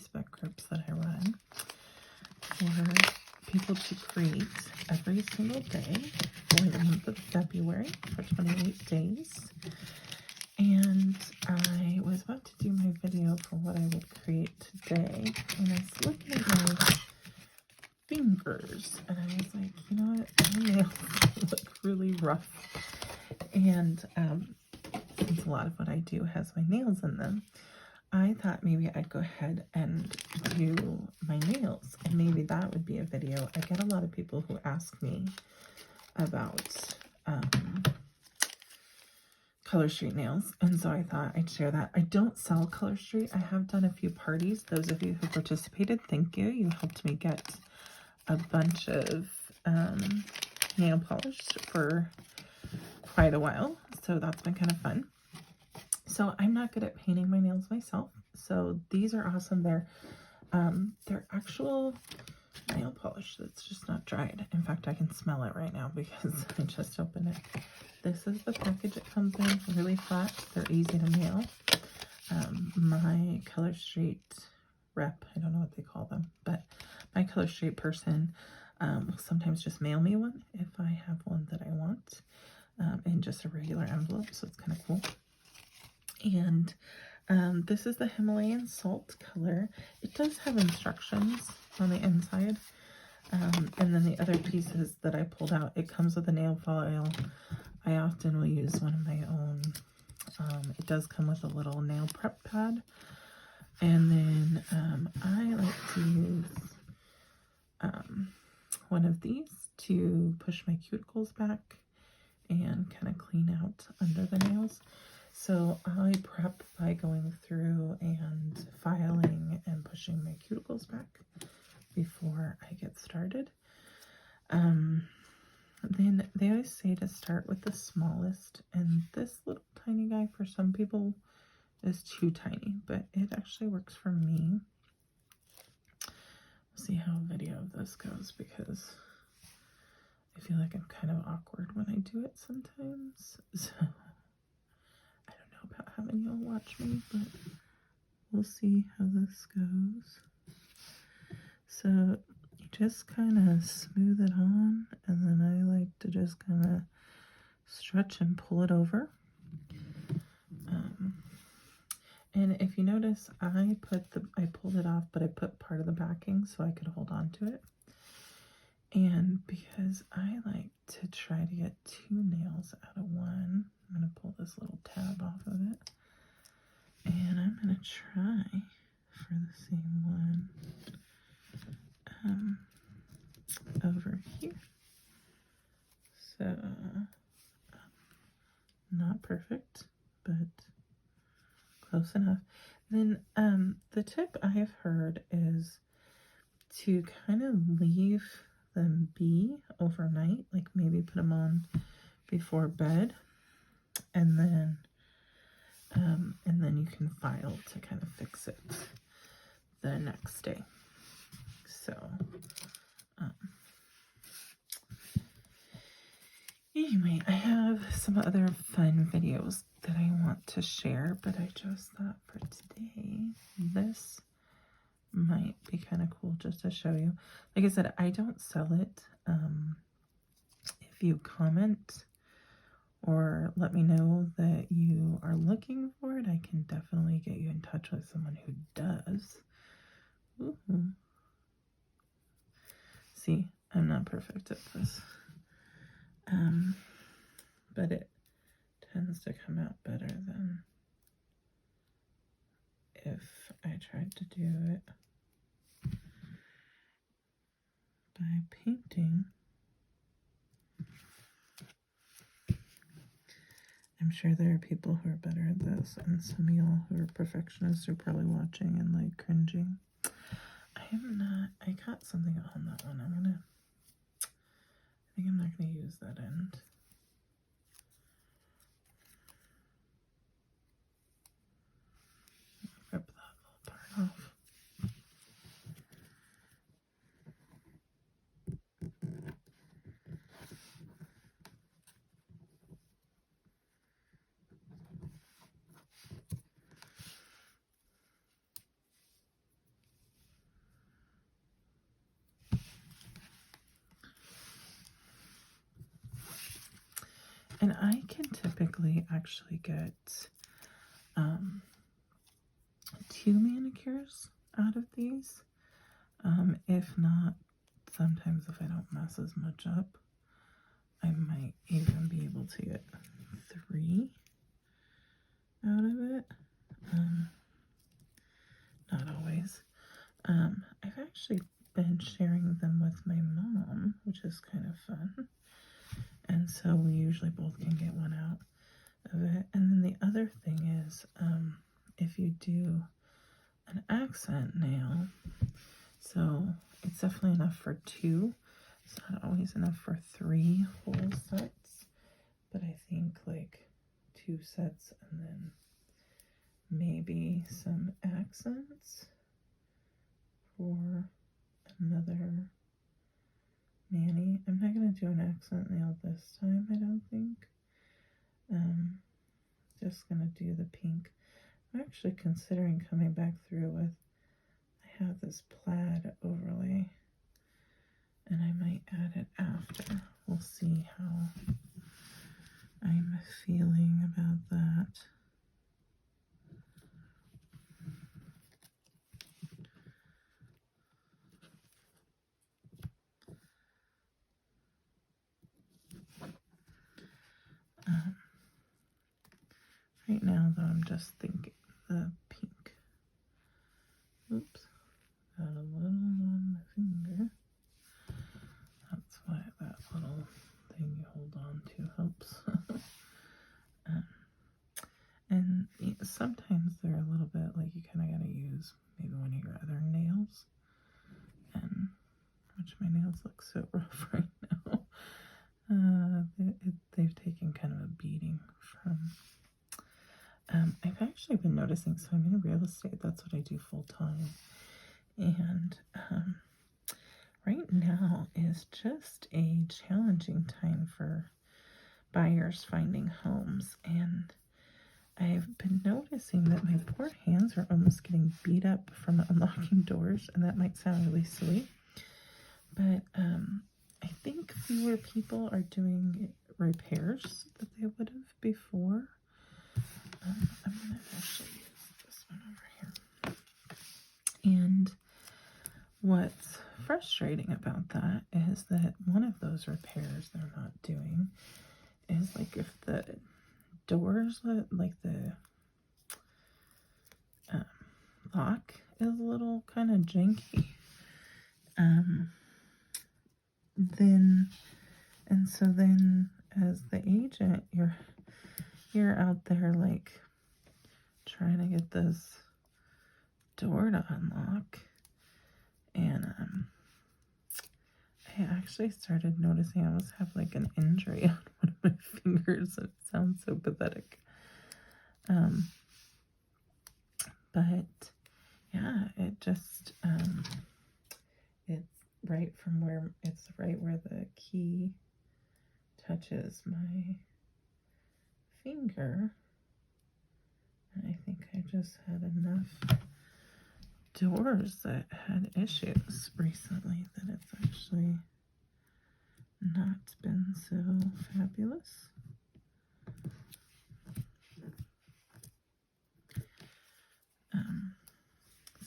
Facebook groups that I run for people to create every single day for the month of February for 28 days. And I was about to do my video for what I would create today, and I was looking at my fingers, and I was like, you know what, my nails look really rough. And since a lot of what I do has my nails in them, I thought maybe I'd go ahead and do my nails, and maybe that would be a video. I get a lot of people who ask me about Color Street nails, and so I thought I'd share that. I don't sell Color Street. I have done a few parties. Those of you who participated, thank you. You helped me get a bunch of nail polish for quite a while, so that's been kind of fun. So I'm not good at painting my nails myself, so these are awesome. They're actual nail polish that's just not dried. In fact, I can smell it right now because I just opened it. This is the package it comes in, really flat. They're easy to mail. My Color Street rep, I don't know what they call them, but my Color Street person will sometimes just mail me one if I have one that I want in just a regular envelope, so it's kind of cool. And this is the Himalayan Salt color. It does have instructions on the inside. And then the other pieces that I pulled out, it comes with a nail file. I often will use one of my own. It does come with a little nail prep pad. And then I like to use one of these to push my cuticles back and kind of clean out under the nails. So I prep by going through and filing and pushing my cuticles back before I get started. Then they always say to start with the smallest, and this little tiny guy for some people is too tiny, but it actually works for me. We'll see how a video of this goes, because I feel like I'm kind of awkward when I do it sometimes. So I don't know about having y'all watch me, but we'll see how this goes. So you just kind of smooth it on, and then I like to just kind of stretch and pull it over. And if you notice, I pulled it off, but I put part of the backing so I could hold on to it. And because I like to try to get 2 nails out of one, I'm going to pull this little tab off of it. And I'm going to try for the same one over here. So, not perfect, but close enough. Then the tip I have heard is to kind of leave them be overnight, like maybe put them on before bed, and then you can file to kind of fix it the next day. So anyway, I have some other fun videos that I want to share, but I just thought for today, this might be kind of cool just to show you. Like I said, I don't sell it. If you comment or let me know that you are looking for it, I can definitely get you in touch with someone who does. Ooh. See, I'm not perfect at this. But it tends to come out better than if I tried to do it by painting. I'm sure there are people who are better at this, and some of y'all who are perfectionists are probably watching and like cringing. I am not. I got something on that one. I think I'm not gonna use that end. Rip that little part off. And I can typically actually get 2 manicures out of these. If not, sometimes if I don't mess as much up, I might even be able to get 3 out of it. Not always. I've actually been sharing them with my mom, which is kind of fun. And so we usually both can get one out of it. And then the other thing is, if you do an accent nail, so it's definitely enough for 2. It's not always enough for 3 whole sets, but I think like 2 sets and then maybe some accents for another mani. I'm not going to do an accent nail this time, I don't think. Just going to do the pink. I'm actually considering coming back through with, I have this plaid overlay, and I might add it after. We'll see how I'm feeling about that. Right now, though, I'm just thinking the pink. Oops, got a little on my finger. That's why that little thing you hold on to helps. And sometimes they're a little bit like you kind of got to use maybe one of your other nails. And which my nails look so rough right now. They've taken kind of a beating from. I've actually been noticing, so I'm in real estate, that's what I do full time. And right now is just a challenging time for buyers finding homes. And I've been noticing that my poor hands are almost getting beat up from unlocking doors, and that might sound really silly. But I think fewer people are doing repairs that they would have before. I'm going to actually use this one over here. And what's frustrating about that is that one of those repairs they're not doing is like if the doors, like the lock is a little kind of janky, then as the agent, you're out there like trying to get this door to unlock, and I actually started noticing I almost have like an injury on one of my fingers. It sounds so pathetic, but yeah, it just it's right where the key touches my finger. And I think I just had enough doors that had issues recently that it's actually not been so fabulous.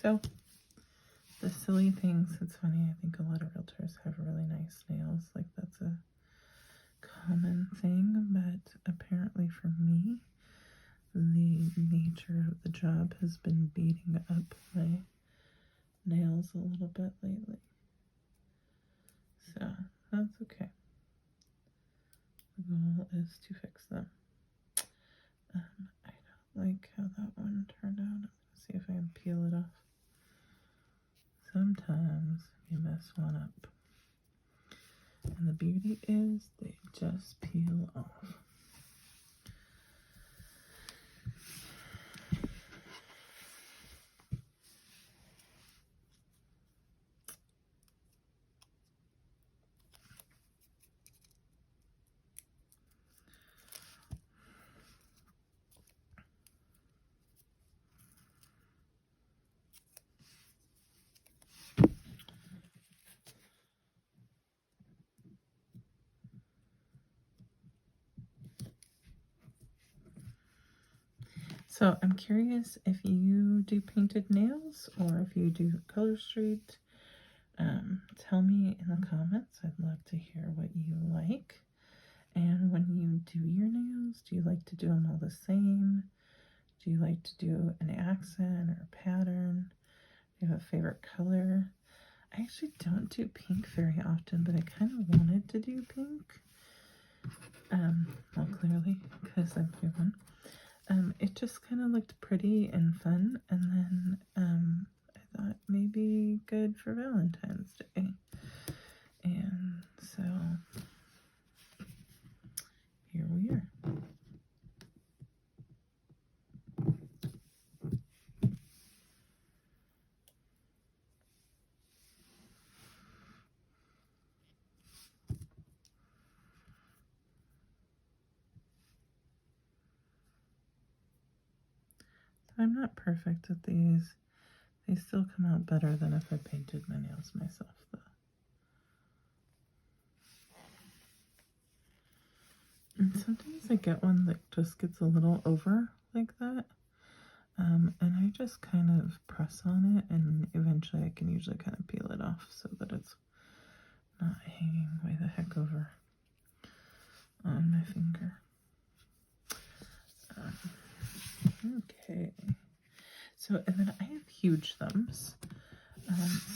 So the silly things, it's funny, I think a lot of realtors have really nice nails, like that's a common thing, but apparently for me, the nature of the job has been beating up my nails a little bit lately. So that's okay. The goal is to fix them. I don't like how that one turned out. I'm going to see if I can peel it off. Sometimes you mess one up. And the beauty is they just peel off. So I'm curious if you do painted nails or if you do color street. Tell me in the comments. I'd love to hear what you like. And when you do your nails, do you like to do them all the same? Do you like to do an accent or a pattern? Do you have a favorite color? I actually don't do pink very often, but I kind of wanted to do pink. Well, clearly, because I'm human. It just kind of looked pretty and fun, and then I thought maybe good for Valentine's Day. And so here we are. I'm not perfect at these. They still come out better than if I painted my nails myself, though. And sometimes I get one that just gets a little over like that. And I just kind of press on it, and eventually I can usually kind of peel it off so that it's not hanging way the heck over on my finger. Okay. So, and then I have huge thumbs.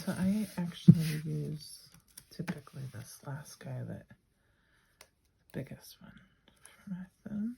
So I actually use typically this last guy, the biggest one for my thumb.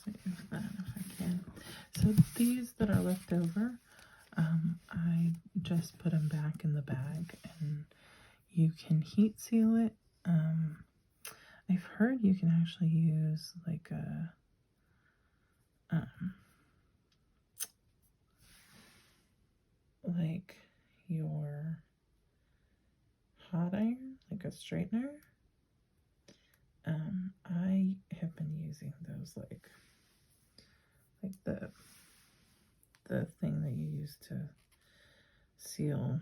Save that if I can. So these that are left over, I just put them back in the bag, and you can heat seal it. I've heard you can actually use like a like your hot iron, like a straightener. I have been using those like the thing that you use to seal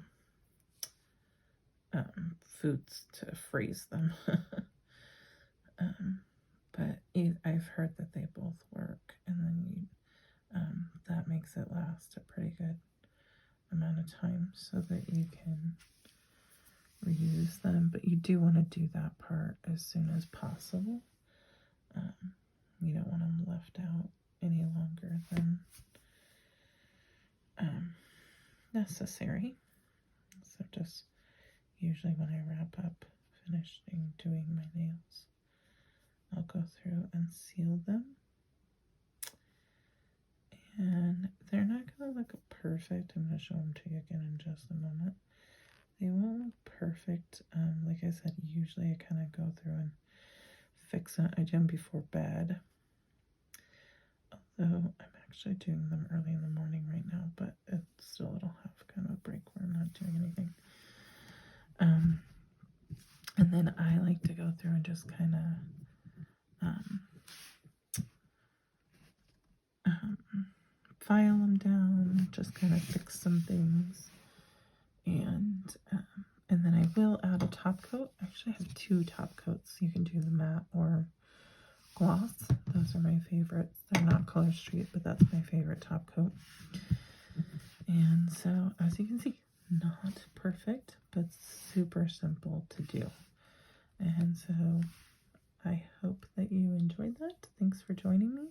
foods to freeze them. But I've heard that they both work, and then that makes it last a pretty good amount of time so that you can reuse them. But you do want to do that part as soon as possible. You don't want them left out any longer than necessary. So just usually when I wrap up finishing doing my nails, I'll go through and seal them. And they're not going to look perfect. I'm going to show them to you again in just a moment. They won't look perfect. Like I said, usually I kind of go through and fix it. I do them before bed. Although I'm actually doing them early in the morning right now, but it'll have kind of a break where I'm not doing anything. And then I like to go through and just kind of file them down, just kind of fix some things, and then I will add a top coat. I actually have 2 top coats. You can do the matte or gloss. Those are my favorites. They're not Color Street, but that's my favorite top coat. And so, as you can see, not perfect, but super simple to do. And so I hope that you enjoyed that. Thanks for joining me.